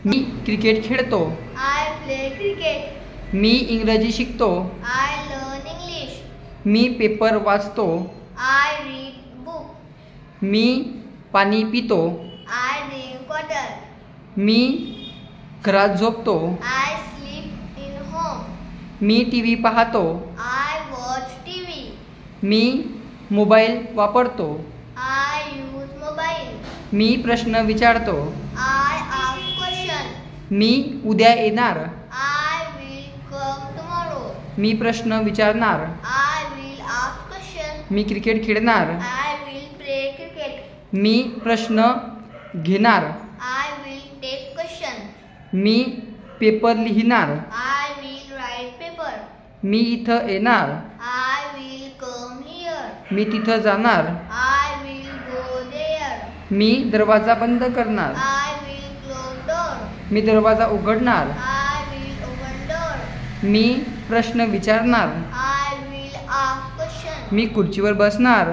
मी cricket खेळतो. I play cricket. मी इंग्रजी शिकतो. I learn English. Me paper वाचतो. I read book. मी पाणी पितो. I drink water. मी घरात झोपतो. I sleep in home. Me TV पाहतो. I watch TV. Me mobile वापरतो. I use mobile. मी प्रश्न विचारतो. I ask question. मी उद्या येणार. I will come tomorrow. मी प्रश्न विचारणार. I will ask question. Me cricket खेळणार. I will play cricket. मी प्रश्न घेणार. I will take question. Me paper लिहिणार. I will write paper. मी इथं येणार. I will come here. मी तिथं जाणार. I will go there. मी दरवाजा बंद करणार. I will close door. मी दरवाजा उघडणार. I will open door. मी प्रश्न विचारणार. I will ask question. मी खुर्चीवर बसणार.